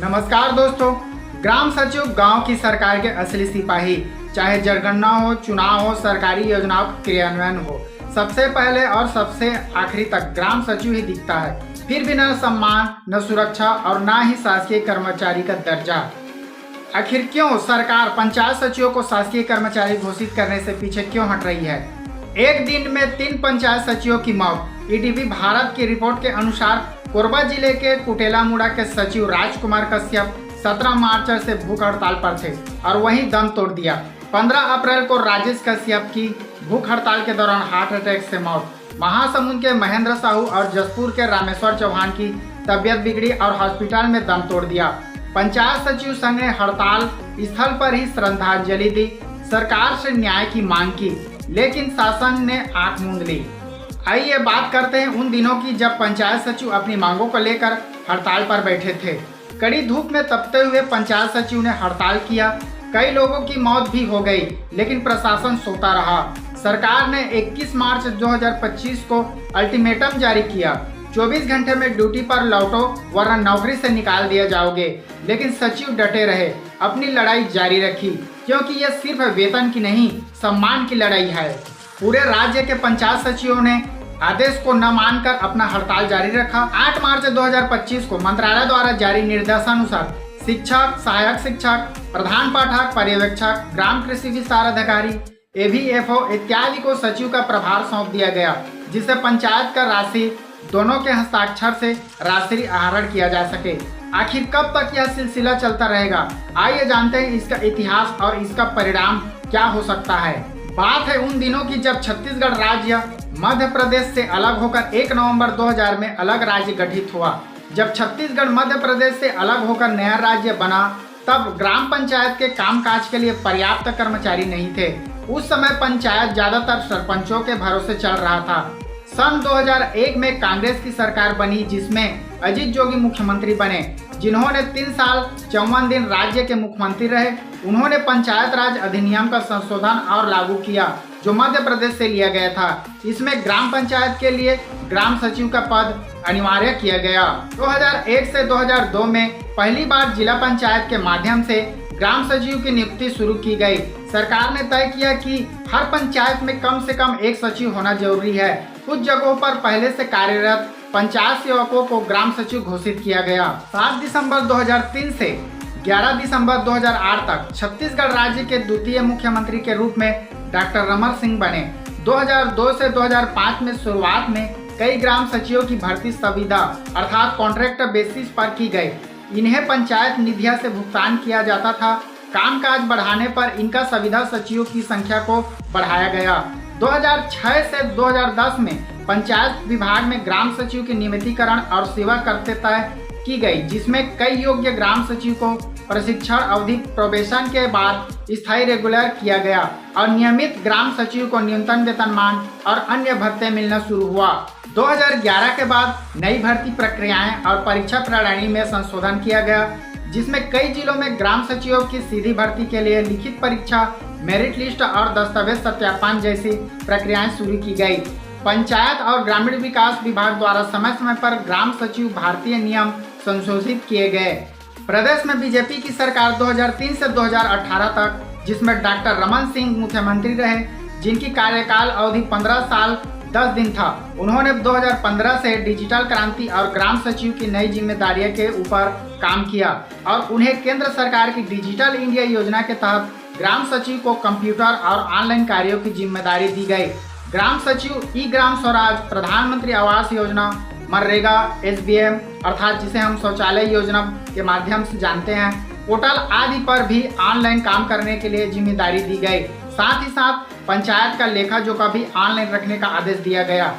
नमस्कार दोस्तों, ग्राम सचिव गांव की सरकार के असली सिपाही। चाहे जनगणना हो, चुनाव हो, सरकारी योजनाओं का क्रियान्वयन हो, सबसे पहले और सबसे आखिरी तक ग्राम सचिव ही दिखता है। फिर भी न सम्मान, न सुरक्षा और न ही शासकीय कर्मचारी का दर्जा। आखिर क्यों सरकार पंचायत सचिवों को शासकीय कर्मचारी घोषित करने से पीछे क्यों हट रही है? एक दिन में 3 पंचायत सचिवों की मौत। ईटीवी भारत की रिपोर्ट के अनुसार कोरबा जिले के कुटेला मुड़ा के सचिव राजकुमार कश्यप 17 मार्च से भूख हड़ताल पर थे और वहीं दम तोड़ दिया। 15 अप्रैल को राजेश कश्यप की भूख हड़ताल के दौरान हार्ट अटैक से मौत। महासमुंद के महेंद्र साहू और जसपुर के रामेश्वर चौहान की तबियत बिगड़ी और हॉस्पिटल में दम तोड़ दिया। पंचायत सचिव संघ ने हड़ताल स्थल पर ही श्रद्धांजलि दी, सरकार से न्याय की मांग की, लेकिन शासन ने आंख मूंद ली। आइए बात करते हैं उन दिनों की जब पंचायत सचिव अपनी मांगों को लेकर हड़ताल पर बैठे थे। कड़ी धूप में तपते हुए पंचायत सचिव ने हड़ताल किया। कई लोगों की मौत भी हो गई, लेकिन प्रशासन सोता रहा। सरकार ने 21 मार्च 2025 को अल्टीमेटम जारी किया, 24 घंटे में ड्यूटी पर लौटो वरना नौकरी से निकाल दिया जाओगे। लेकिन सचिव डटे रहे, अपनी लड़ाई जारी रखी, क्योंकि यह सिर्फ वेतन की नहीं, सम्मान की लड़ाई है। पूरे राज्य के पंचायत सचिवों ने आदेश को न मानकर अपना हड़ताल जारी रखा। 8 मार्च 2025 को मंत्रालय द्वारा जारी निर्देशानुसार शिक्षक, सहायक शिक्षक, प्रधान पाठक, पर्यवेक्षक, ग्राम कृषि विस्तार अधिकारी, एवीएफओ इत्यादि को सचिव का प्रभार सौंप दिया गया, जिससे पंचायत का राशि दोनों के हस्ताक्षर से राशि आहरण किया जा सके। आखिर कब तक यह सिलसिला चलता रहेगा? आइए जानते हैं इसका इतिहास और इसका परिणाम क्या हो सकता है। बात है उन दिनों की जब छत्तीसगढ़ राज्य मध्य प्रदेश से अलग होकर 1 नवंबर 2000 में अलग राज्य गठित हुआ। जब छत्तीसगढ़ मध्य प्रदेश से अलग होकर नया राज्य बना, तब ग्राम पंचायत के कामकाज के लिए पर्याप्त कर्मचारी नहीं थे। उस समय पंचायत ज्यादातर सरपंचों के भरोसे चल रहा था। सन 2001 में कांग्रेस की सरकार बनी, जिसमें अजीत जोगी मुख्यमंत्री बने, जिन्होंने 3 साल 54 दिन राज्य के मुख्यमंत्री रहे। उन्होंने पंचायत राज अधिनियम का संशोधन और लागू किया, जो मध्य प्रदेश से लिया गया था। इसमें ग्राम पंचायत के लिए ग्राम सचिव का पद अनिवार्य किया गया। 2001 से 2002 में पहली बार जिला पंचायत के माध्यम से ग्राम सचिव की नियुक्ति शुरू की गई। सरकार ने तय किया कि हर पंचायत में कम से कम एक सचिव होना जरूरी है। कुछ जगहों पर पहले से कार्यरत पंचायत सेवकों को ग्राम सचिव घोषित किया गया। 7 दिसंबर 2003 से 11 दिसंबर 2008 तक छत्तीसगढ़ राज्य के द्वितीय मुख्यमंत्री के रूप में डॉक्टर रमन सिंह बने। 2002 से 2005 में शुरुआत में कई ग्राम सचिवों की भर्ती संविदा अर्थात कॉन्ट्रैक्ट बेसिस पर की गई। इन्हें पंचायत निधिया से भुगतान किया जाता था। कामकाज बढ़ाने पर इनका संविदा सचिवों की संख्या को बढ़ाया गया। 2006 से 2010 में पंचायत विभाग में ग्राम सचिव के नियमितीकरण और सेवा करते तय की गई, जिसमें कई योग्य ग्राम सचिव को प्रशिक्षण अवधि प्रोबेशन के बाद स्थायी रेगुलर किया गया और नियमित ग्राम सचिव को न्यूनतम वेतनमान और अन्य भत्ते मिलना शुरू हुआ। 2011 के बाद नई भर्ती प्रक्रियाएं और परीक्षा प्रणाली में संशोधन किया गया, जिसमें कई जिलों में ग्राम सचिवों की सीधी भर्ती के लिए लिखित परीक्षा, मेरिट लिस्ट और दस्तावेज सत्यापन जैसी प्रक्रियाएं शुरू की गई। पंचायत और ग्रामीण विकास विभाग द्वारा समय समय पर ग्राम सचिव भारतीय नियम संशोधित किए गए। प्रदेश में बीजेपी की सरकार 2003 से 2018 तक, जिसमें डॉक्टर रमन सिंह मुख्यमंत्री रहे, जिनकी कार्यकाल अवधि 15 साल 10 दिन था। उन्होंने 2015 से डिजिटल क्रांति और ग्राम सचिव की नई जिम्मेदारियों के ऊपर काम किया और उन्हें केंद्र सरकार की डिजिटल इंडिया योजना के तहत ग्राम सचिव को कंप्यूटर और ऑनलाइन कार्यों की जिम्मेदारी दी गई। ग्राम सचिव ई ग्राम स्वराज, प्रधानमंत्री आवास योजना, मनरेगा, SBM अर्थात जिसे हम शौचालय योजना के माध्यम से जानते हैं, पोर्टल आदि पर भी ऑनलाइन काम करने के लिए जिम्मेदारी दी गई। साथ ही साथ पंचायत का लेखा जोखा भी ऑनलाइन रखने का आदेश दिया गया।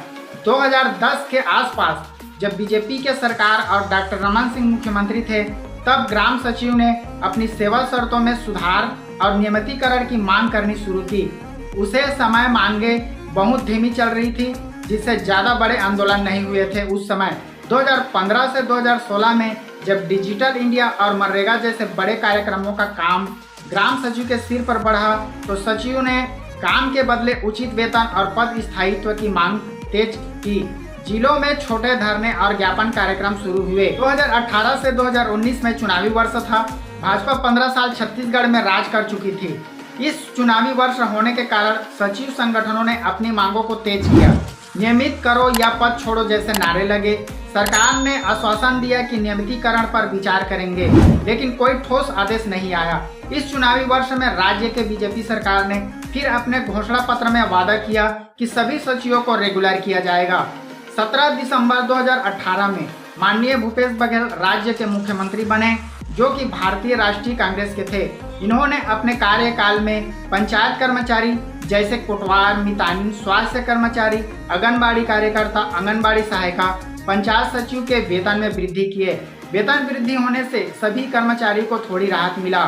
2010 के आसपास जब बीजेपी के सरकार और डॉक्टर रमन सिंह मुख्यमंत्री थे, तब ग्राम सचिव ने अपनी सेवा शर्तों में सुधार और नियमितीकरण की मांग करनी शुरू की। उसे समय मांगे बहुत धीमी चल रही थी, जिससे ज़्यादा बड़े आंदोलन नहीं हुए थे उस समय। 2015 से 2016 में जब डिजिटल इंडिया और मनरेगा जैसे बड़े कार्यक्रमों का काम ग्राम सचिव के सिर पर बढ़ा, तो सचिव ने काम के बदले उचित वेतन और पद स्थायित्व की मांग तेज की, जिलों में छोटे धरने और ज्ञापन कार्यक्रम शुरू हुए। 2018 से 2019 में चुनावी वर्ष था। भाजपा 15 साल छत्तीसगढ़ में राज कर चुकी थी। इस चुनावी वर्ष होने के कारण सचिव संगठनों ने अपनी मांगों को तेज किया। नियमित करो या पद छोड़ो जैसे नारे लगे। सरकार ने आश्वासन दिया कि नियमितीकरण पर विचार करेंगे, लेकिन कोई ठोस आदेश नहीं आया। इस चुनावी वर्ष में राज्य के बीजेपी सरकार ने फिर अपने घोषणा पत्र में वादा किया कि सभी सचिवों को रेगुलर किया जाएगा। 17 दिसंबर 2018 में माननीय भूपेश बघेल राज्य के मुख्यमंत्री बने, जो कि भारतीय राष्ट्रीय कांग्रेस के थे। इन्होंने अपने कार्यकाल में पंचायत कर्मचारी जैसे कोटवार, मितानिन, स्वास्थ्य कर्मचारी, आंगनबाड़ी कार्यकर्ता, आंगनबाड़ी सहायिका, पंचायत सचिव के वेतन में वृद्धि किए। वेतन वृद्धि होने से सभी कर्मचारी को थोड़ी राहत मिला।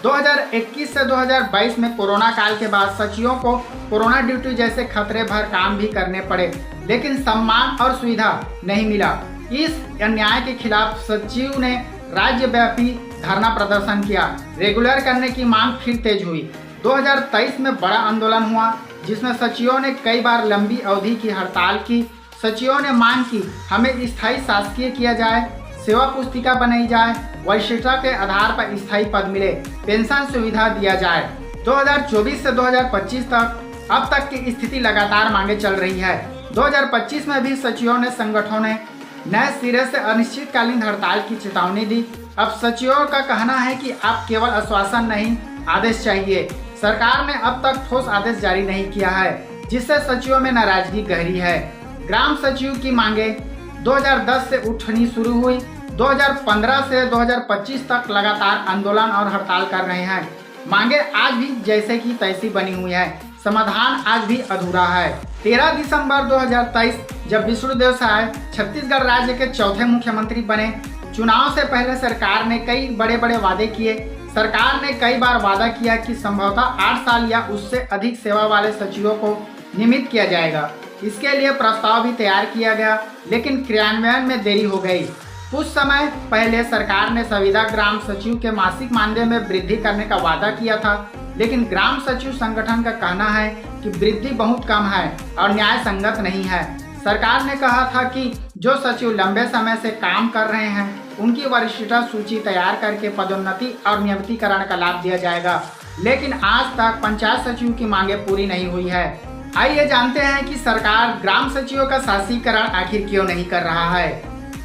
2021 से 2022 में कोरोना काल के बाद सचिवों को कोरोना ड्यूटी जैसे खतरे भर काम भी करने पड़े, लेकिन सम्मान और सुविधा नहीं मिला। इस अन्याय के खिलाफ सचिव ने राज्यव्यापी धरना प्रदर्शन किया। रेगुलर करने की मांग फिर तेज हुई। 2023 में बड़ा आंदोलन हुआ, जिसमें सचिवों ने कई बार लंबी अवधि की हड़ताल की। सचिवों ने मांग की हमें स्थायी शासकीय किया जाए, सेवा पुस्तिका बनाई जाए, वरिष्ठता के आधार पर स्थायी पद मिले, पेंशन सुविधा दिया जाए। 2024 से 2025 तक अब तक की स्थिति लगातार मांगे चल रही है। 2025 में भी सचिवों ने संगठनों ने नए सिरे से अनिश्चितकालीन हड़ताल की चेतावनी दी। अब सचिवों का कहना है कि अब केवल आश्वासन नहीं, आदेश चाहिए। सरकार ने अब तक ठोस आदेश जारी नहीं किया है, जिससे सचिवों में नाराजगी गहरी है। ग्राम सचिव की मांगे 2010 से उठनी शुरू हुई। 2015 से 2025 तक लगातार आंदोलन और हड़ताल कर रहे हैं। मांगे आज भी जैसे की तैसी बनी हुई है, समाधान आज भी अधूरा है। 13 दिसंबर 2023 जब विष्णुदेव साय छत्तीसगढ़ राज्य के चौथे मुख्यमंत्री बने, चुनाव से पहले सरकार ने कई बड़े बड़े वादे किए। सरकार ने कई बार वादा किया कि संभवतः 8 साल या उससे अधिक सेवा वाले सचिवों को नियमित किया जाएगा। इसके लिए प्रस्ताव भी तैयार किया गया, लेकिन क्रियान्वयन में देरी हो गई। कुछ समय पहले सरकार ने संविदा ग्राम सचिव के मासिक मानदेय में वृद्धि करने का वादा किया था, लेकिन ग्राम सचिव संगठन का कहना है कि वृद्धि बहुत कम है और न्याय संगत नहीं है। सरकार ने कहा था कि जो सचिव लंबे समय से काम कर रहे हैं उनकी वरिष्ठता सूची तैयार करके पदोन्नति और नियमितीकरण का लाभ दिया जाएगा, लेकिन आज तक पंचायत सचिव की मांगे पूरी नहीं हुई है। आइए जानते हैं कि सरकार ग्राम सचिवों का शासीकरण आखिर क्यों नहीं कर रहा है।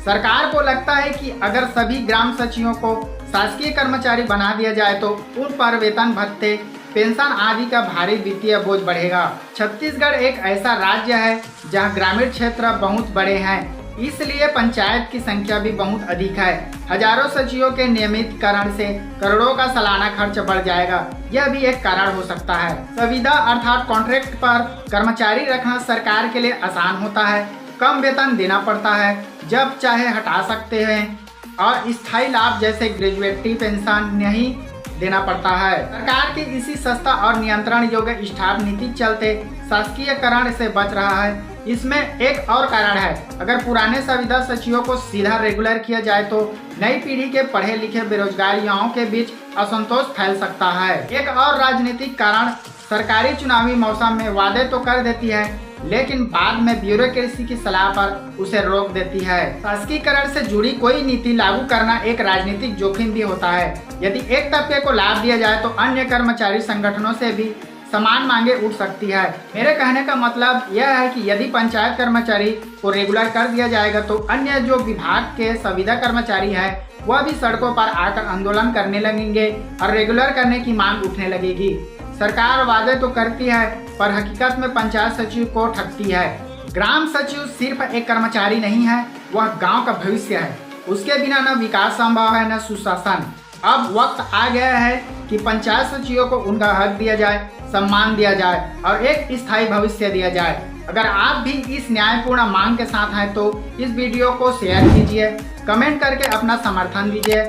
सरकार को लगता है कि अगर सभी ग्राम सचिवों को शासकीय कर्मचारी बना दिया जाए तो उन पर वेतन भत्ते, पेंशन आदि का भारी वित्तीय बोझ बढ़ेगा। छत्तीसगढ़ एक ऐसा राज्य है जहां ग्रामीण क्षेत्र बहुत बड़े हैं, इसलिए पंचायत की संख्या भी बहुत अधिक है। हजारों सचिवों के नियमितकरण से करोड़ों का सालाना खर्च बढ़ जाएगा, यह भी एक कारण हो सकता है। संविदा अर्थात कॉन्ट्रैक्ट पर कर्मचारी रखना सरकार के लिए आसान होता है, कम वेतन देना पड़ता है, जब चाहे हटा सकते हैं, और स्थायी लाभ जैसे ग्रेजुएटी पेंशन नहीं देना पड़ता है। सरकार की इसी सस्ता और नियंत्रण योग्य स्टाफ नीति चलते शासकीयकरण से बच रहा है। इसमें एक और कारण है, अगर पुराने संविदा सचिवों को सीधा रेगुलर किया जाए तो नई पीढ़ी के पढ़े लिखे बेरोजगार युवाओं के बीच असंतोष फैल सकता है। एक और राजनीतिक कारण, सरकारी चुनावी मौसम में वादे तो कर देती है, लेकिन बाद में ब्यूरोक्रेसी की सलाह पर उसे रोक देती है। शासकीयकरण से जुड़ी कोई नीति लागू करना एक राजनीतिक जोखिम भी होता है। यदि एक तबके को लाभ दिया जाए तो अन्य कर्मचारी संगठनों से भी समान मांगे उठ सकती है। मेरे कहने का मतलब यह है कि यदि पंचायत कर्मचारी को रेगुलर कर दिया जाएगा तो अन्य जो विभाग के संविदा कर्मचारी है वह भी सड़कों पर आकर आंदोलन करने लगेंगे और रेगुलर करने की मांग उठने लगेगी। सरकार वादे तो करती है पर हकीकत में पंचायत सचिव को ठगती है। ग्राम सचिव सिर्फ एक कर्मचारी नहीं है, वह गांव का भविष्य है। उसके बिना न विकास संभव है न सुशासन। अब वक्त आ गया है कि पंचायत सचिवों को उनका हक दिया जाए, सम्मान दिया जाए और एक स्थायी भविष्य दिया जाए। अगर आप भी इस न्यायपूर्ण मांग के साथ हैं तो इस वीडियो को शेयर कीजिए, कमेंट करके अपना समर्थन दीजिए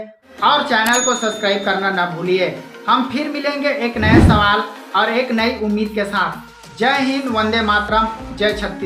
और चैनल को सब्सक्राइब करना न भूलिए। हम फिर मिलेंगे एक नए सवाल और एक नई उम्मीद के साथ। जय हिंद, वंदे मातरम, जय छत्तीसगढ़।